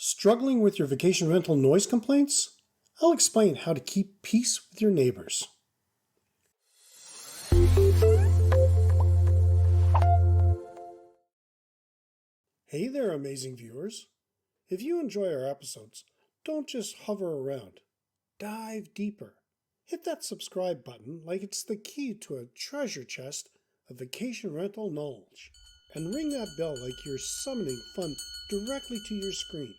Struggling with your vacation rental noise complaints? I'll explain how to keep peace with your neighbors. Hey there, amazing viewers. If you enjoy our episodes, don't just hover around. Dive deeper. Hit that subscribe button like it's the key to a treasure chest of vacation rental knowledge. And ring that bell like you're summoning fun directly to your screen.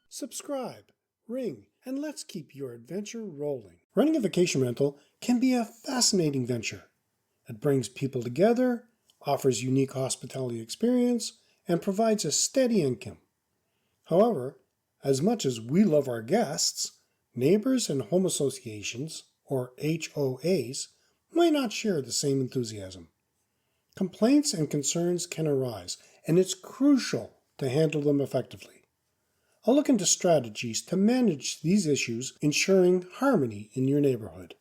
Subscribe, ring, and let's keep your adventure rolling. Running a vacation rental can be a fascinating venture. It brings people together, offers unique hospitality experience, and provides a steady income. However, as much as we love our guests, neighbors and home associations, or HOAs, might not share the same enthusiasm. Complaints and concerns can arise, and it's crucial to handle them effectively. I'll look into strategies to manage these issues, ensuring harmony in your neighborhood.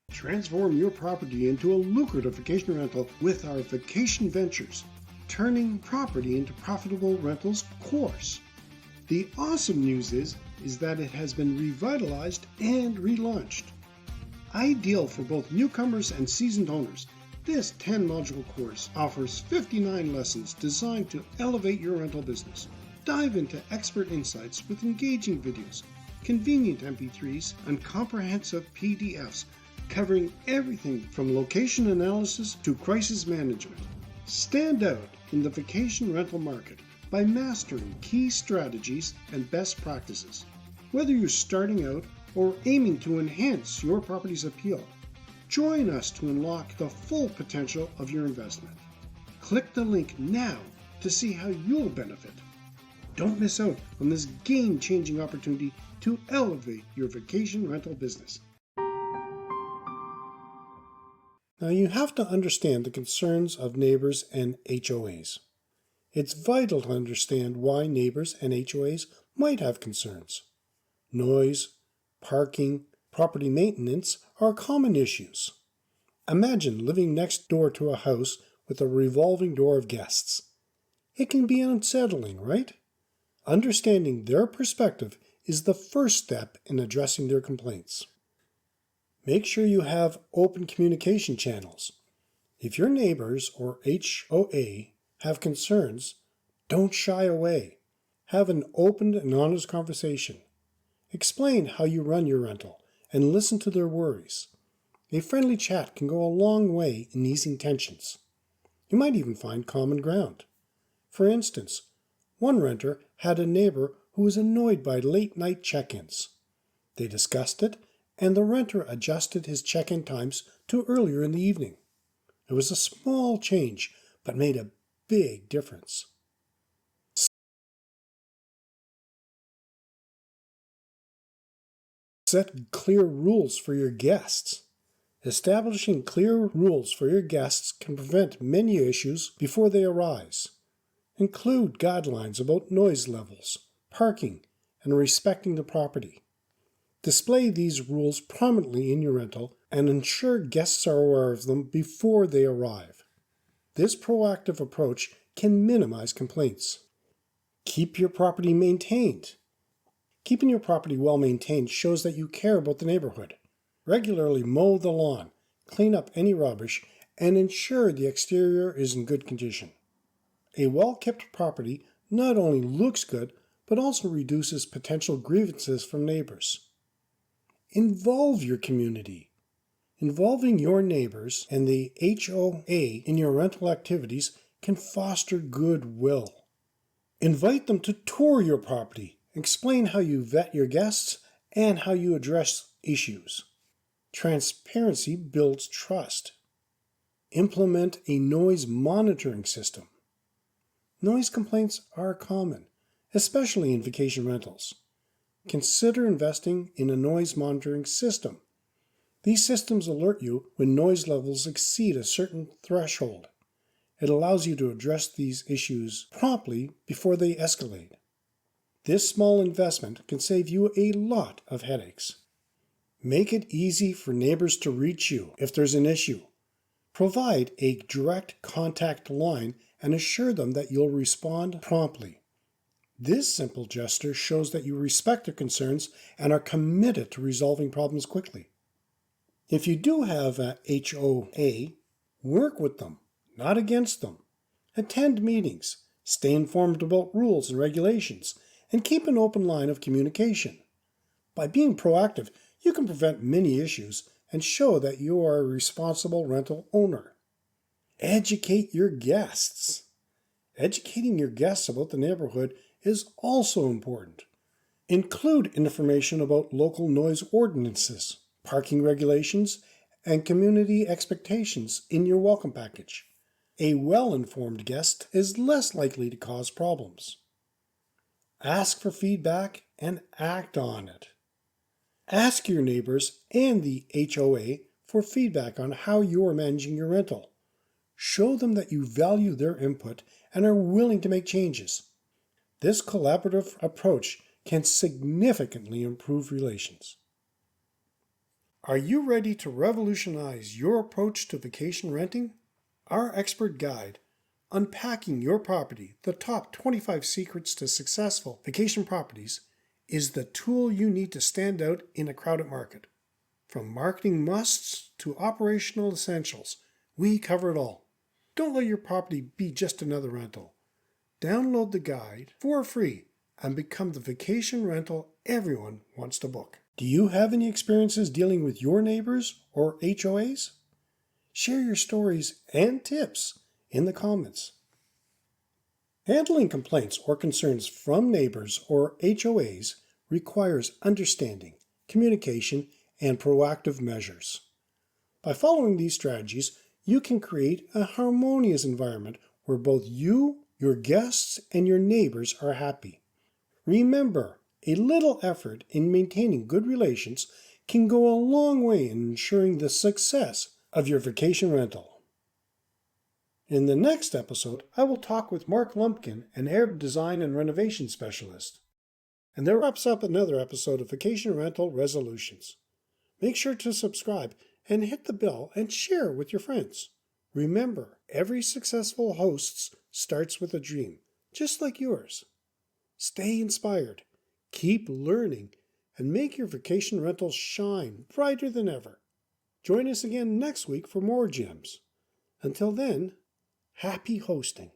Transform your property into a lucrative vacation rental with our Vacation Ventures, Turning Property into Profitable Rentals course. The awesome news is that it has been revitalized and relaunched. Ideal for both newcomers and seasoned owners, this 10-module course offers 59 lessons designed to elevate your rental business. Dive into expert insights with engaging videos, convenient MP3s, and comprehensive PDFs covering everything from location analysis to crisis management. Stand out in the vacation rental market by mastering key strategies and best practices. Whether you're starting out or aiming to enhance your property's appeal, join us to unlock the full potential of your investment. Click the link now to see how you'll benefit. Don't miss out on this game-changing opportunity to elevate your vacation rental business. Now you have to understand the concerns of neighbors and HOAs. It's vital to understand why neighbors and HOAs might have concerns. Noise, parking, property maintenance are common issues. Imagine living next door to a house with a revolving door of guests. It can be unsettling, right? Understanding their perspective is the first step in addressing their complaints. Make sure you have open communication channels. If your neighbors or HOA have concerns, don't shy away. Have an open and honest conversation. Explain how you run your rental and listen to their worries. A friendly chat can go a long way in easing tensions. You might even find common ground. For instance, one renter had a neighbor who was annoyed by late-night check-ins. They discussed it, and the renter adjusted his check-in times to earlier in the evening. It was a small change, but made a big difference. Set clear rules for your guests. Establishing clear rules for your guests can prevent many issues before they arise. Include guidelines about noise levels, parking, and respecting the property. Display these rules prominently in your rental and ensure guests are aware of them before they arrive. This proactive approach can minimize complaints. Keep your property maintained. Keeping your property well maintained shows that you care about the neighborhood. Regularly mow the lawn, clean up any rubbish, and ensure the exterior is in good condition. A well-kept property not only looks good, but also reduces potential grievances from neighbors. Involve your community. Involving your neighbors and the HOA in your rental activities can foster goodwill. Invite them to tour your property. Explain how you vet your guests and how you address issues. Transparency builds trust. Implement a noise monitoring system. Noise complaints are common, especially in vacation rentals. Consider investing in a noise monitoring system. These systems alert you when noise levels exceed a certain threshold. It allows you to address these issues promptly before they escalate. This small investment can save you a lot of headaches. Make it easy for neighbors to reach you if there's an issue. Provide a direct contact line and assure them that you'll respond promptly. This simple gesture shows that you respect their concerns and are committed to resolving problems quickly. If you do have a HOA, work with them, not against them. Attend meetings, stay informed about rules and regulations, and keep an open line of communication. By being proactive, you can prevent many issues and show that you are a responsible rental owner. Educate your guests. Educating your guests about the neighborhood is also important. Include information about local noise ordinances, parking regulations, and community expectations in your welcome package. A well-informed guest is less likely to cause problems. Ask for feedback and act on it. Ask your neighbors and the HOA for feedback on how you are managing your rental. Show them that you value their input and are willing to make changes. This collaborative approach can significantly improve relations. Are you ready to revolutionize your approach to vacation renting? Our expert guide, Unpacking Your Property, the Top 25 Secrets to Successful Vacation Properties, is the tool you need to stand out in a crowded market. From marketing musts to operational essentials, we cover it all. Don't let your property be just another rental. Download the guide for free and become the vacation rental everyone wants to book. Do you have any experiences dealing with your neighbors or HOAs? Share your stories and tips in the comments. Handling complaints or concerns from neighbors or HOAs requires understanding, communication, and proactive measures. By following these strategies, you can create a harmonious environment where both you, your guests, and your neighbors are happy. Remember, a little effort in maintaining good relations can go a long way in ensuring the success of your vacation rental. In the next episode, I will talk with Mark Lumpkin, an Arab design and renovation specialist. And that wraps up another episode of Vacation Rental Resolutions. Make sure to subscribe and hit the bell and share with your friends. Remember, every successful host starts with a dream, just like yours. Stay inspired, keep learning, and make your vacation rentals shine brighter than ever. Join us again next week for more gems. Until then, happy hosting.